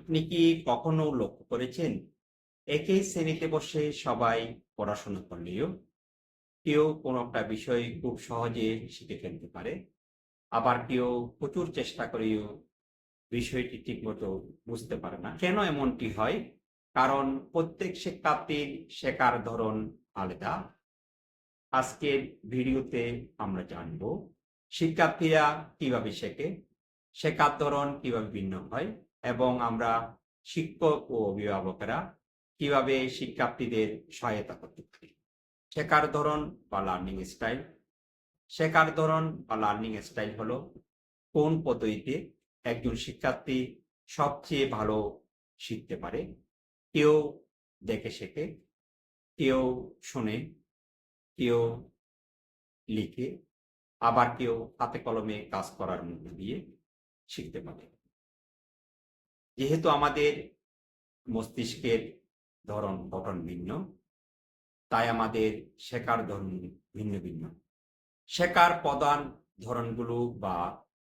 আপনি কি কখনো লক্ষ্য করেছেন একই শ্রেণীতে বসে সবাই পড়াশোনা করলেও কেউ কোনো একটা বিষয় খুব সহজে শিখে ফেলতে পারে, আবার কেউ প্রচুর চেষ্টা করেও বিষয়টি ঠিকমতো বুঝতে পারে না? কেন এমনটি হয়? কারণ প্রত্যেক শিক্ষার্থীর শেখার ধরন আলাদা। আজকের ভিডিওতে আমরা জানব শিক্ষার্থীরা কিভাবে শেখে, শেখার ধরন কিভাবে ভিন্ন হয়, এবং আমরা শিক্ষক ও অভিভাবকেরা কিভাবে শিক্ষার্থীদের সহায়তা করতে পারি। শেখার ধরন বা লার্নিং স্টাইল। শেখার ধরন বা লার্নিং স্টাইল হলো কোন পদ্ধতিতে একজন শিক্ষার্থী সবচেয়ে ভালো শিখতে পারে। কেউ দেখে শেখে, কেউ শুনে, কেউ লিখে, আবার কেউ হাতে কলমে কাজ করার মধ্যে দিয়ে শিখতে পারে। যেহেতু আমাদের মস্তিষ্কের ধরন গঠন ভিন্ন, তাই আমাদের শেখার ধরন ভিন্ন ভিন্ন। শেখার প্রধান ধরনগুলো বা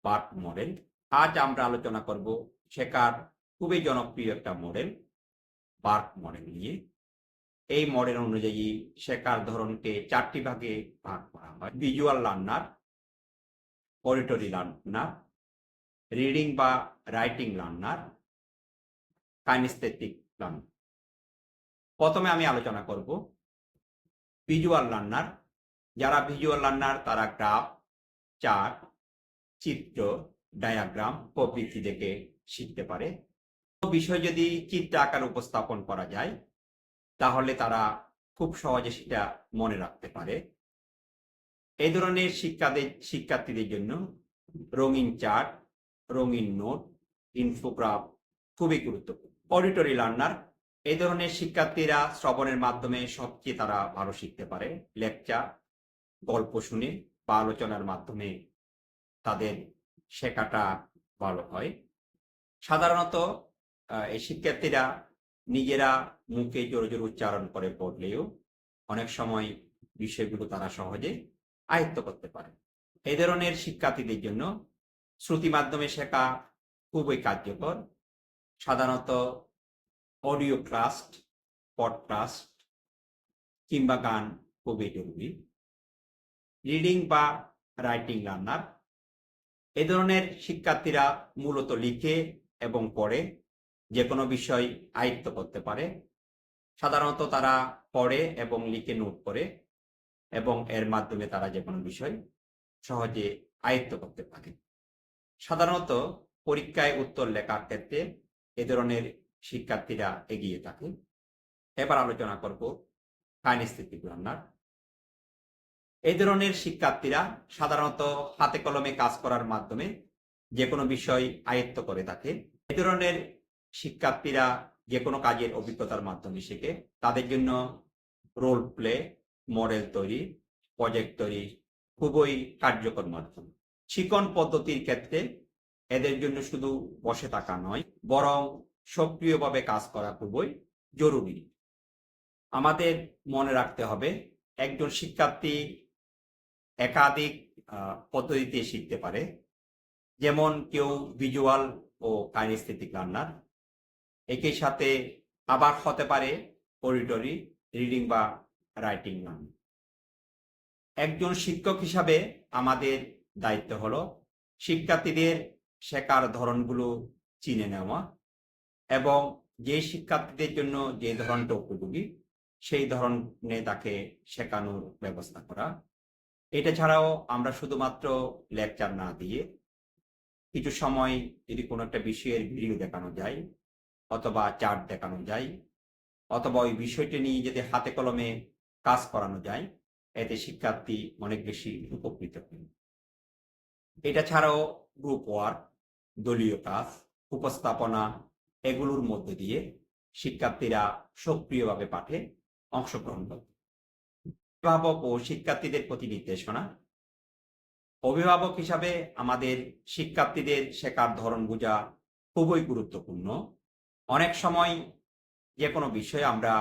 বার্ট মডেল। আজ আমরা আলোচনা করব শেখার খুবই জনপ্রিয় একটা মডেল, বার্ট মডেল নিয়ে। এই মডেল অনুযায়ী শেখার ধরনকে 4টি ভাগে ভাগ করা হয়: visual learner, auditory learner, reading বা রাইটিং লার্নার, কাইনেস্থেটিক লার্নার। প্রথমে আমি আলোচনা করব ভিজুয়াল লার্নার। যারা ভিজুয়াল লার্নার তারা গ্রাফ, চার্ট, চিত্র, ডায়াগ্রাম প্রভৃতি দেখে শিখতে পারে। বিষয় যদি চিত্র আকারে উপস্থাপন করা যায় তাহলে তারা খুব সহজে সেটা মনে রাখতে পারে। এই ধরনের শিক্ষার্থীদের জন্য রঙিন চার্ট, রঙিন নোট, ইনফোগ্রাফ খুবই গুরুত্বপূর্ণ। Auditory learner. এই ধরনের শিক্ষার্থীরা শ্রবণের মাধ্যমে সবচেয়ে তারা ভালো শিখতে পারে। লেকচার, গল্প শুনে বা আলোচনার মাধ্যমে তাদের শেখাটা ভালো হয়। সাধারণত এই শিক্ষার্থীরা নিজেরা মুখে জোরে জোরে উচ্চারণ করে পড়লেও অনেক সময় বিষয়গুলো তারা সহজে আয়ত্ত করতে পারে। এই ধরনের শিক্ষার্থীদের জন্য শ্রুতি মাধ্যমে শেখা খুবই কার্যকর। সাধারণত অডিও ক্লাস, পডকাস্ট কিংবা গান খুবই জরুরি। রিডিং বা রাইটিং লার্নার। এ ধরনের শিক্ষার্থীরা মূলত লিখে এবং পড়ে যে কোনো বিষয় আয়ত্ত করতে পারে। সাধারণত তারা পড়ে এবং লিখে নোট করে এবং এর মাধ্যমে তারা যে কোনো বিষয় সহজে আয়ত্ত করতে পারে। সাধারণত পরীক্ষায় উত্তর লেখার ক্ষেত্রে এ ধরনের শিক্ষার্থীরা এগিয়ে থাকে। এবার আলোচনা করব কাইনেস্থেটিক লার্নার। এই ধরনের শিক্ষার্থীরা সাধারণত হাতে কলমে কাজ করার মাধ্যমে যে কোনো বিষয় আয়ত্ত করে থাকে। এই ধরনের শিক্ষার্থীরা যে কোনো কাজের অভিজ্ঞতার মাধ্যমে শেখে। তাদের জন্য রোল প্লে, মডেল তৈরি, প্রজেক্ট তৈরি খুবই কার্যকর মাধ্যম। শিখন পদ্ধতির ক্ষেত্রে এদের জন্য শুধু বসে থাকা নয়, বরং সক্রিয়ভাবে কাজ করা খুবই জরুরি। আমাদের মনে রাখতে হবে একজন শিক্ষার্থী একাধিক পদ্ধতিতে শিখতে পারে। যেমন কেউ ভিজুয়াল ও কাইনেস্থেটিক লার্নার, একই সাথে আবার হতে পারে অডিটরি, রিডিং বা রাইটিং লার্নার। একজন শিক্ষক হিসাবে আমাদের দায়িত্ব হলো শিক্ষার্থীদের শেখার ধরনগুলো চিনে নেওয়া এবং যে শিক্ষার্থীদের জন্য যে ধরনটা উপযোগী সেই ধরনে তাকে শেখানোর ব্যবস্থা করা। এটা ছাড়াও আমরা শুধুমাত্র লেকচার না দিয়ে কিছু সময় যদি কোনো একটা বিষয়ের ভিডিও দেখানো যায় অথবা চার্ট দেখানো যায় অথবা ওই বিষয়টি নিয়ে যদি হাতে কলমে কাজ করানো যায়, এতে শিক্ষার্থী অনেক বেশি উপকৃত হয়। এটা ছাড়াও গ্রুপ ওয়ার্ক, দলীয় কাজ, উপস্থাপনা এগুলোর মধ্যে দিয়ে শিক্ষার্থীরা সক্রিয়ভাবে পাঠে অংশগ্রহণ করে। অভিভাবক ও শিক্ষার্থীদের প্রতি নির্দেশনা। অভিভাবক হিসাবে আমাদের শিক্ষার্থীদের শেখার ধরন বোঝা খুবই গুরুত্বপূর্ণ। অনেক সময় যে কোনো বিষয়ে আমরা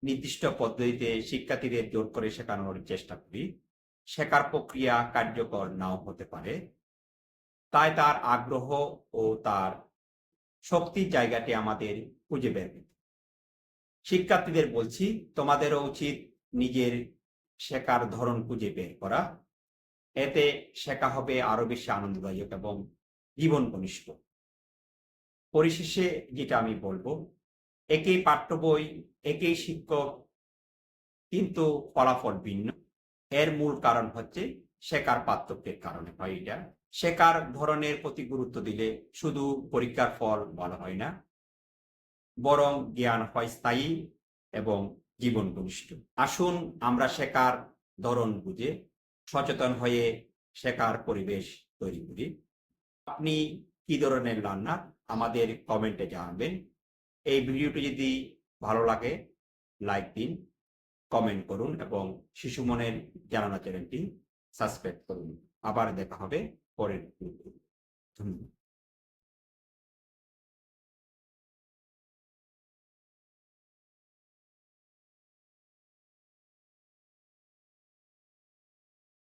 নির্দিষ্ট পদ্ধতিতে শিক্ষার্থীদের জোর করে শেখানোর চেষ্টা করি। শেখার প্রক্রিয়া কার্যকর নাও হতে পারে। তাই তার আগ্রহ ও তার শক্তির জায়গাটি আমাদের খুঁজে বের করতে। শিক্ষার্থীদের বলছি, তোমাদেরও উচিত নিজের শেখার ধরন খুঁজে বের করা। এতে শেখা হবে আরো বেশি আনন্দদায়ক এবং জীবন ঘনিষ্ঠ। পরিশেষে যেটা আমি বলবো, একই পাঠ্য বই, একই শিক্ষক, কিন্তু ফলাফল ভিন্ন। এর মূল কারণ হচ্ছে শেখার পার্থক্যের কারণে হয় এটা। শেখার ধরনের প্রতি গুরুত্ব দিলে শুধু পরীক্ষার ফল ভালো হয় না, বরং জ্ঞান হয় স্থায়ী এবং জীবন ঘনিষ্ঠ। আসুন আমরা শেখার ধরন বুঝে সচেতন হয়ে শেখার পরিবেশ তৈরি করি। আপনি কি ধরনের লার্নার আমাদের কমেন্টে জানাবেন। এই ভিডিওটি যদি ভালো লাগে লাইক দিন, কমেন্ট করুন এবং শিশু মনের জানালা চ্যানেলটি সাবস্ক্রাইব করুন। আবার দেখা হবে পরের ভিডিওতে। ধন্যবাদ।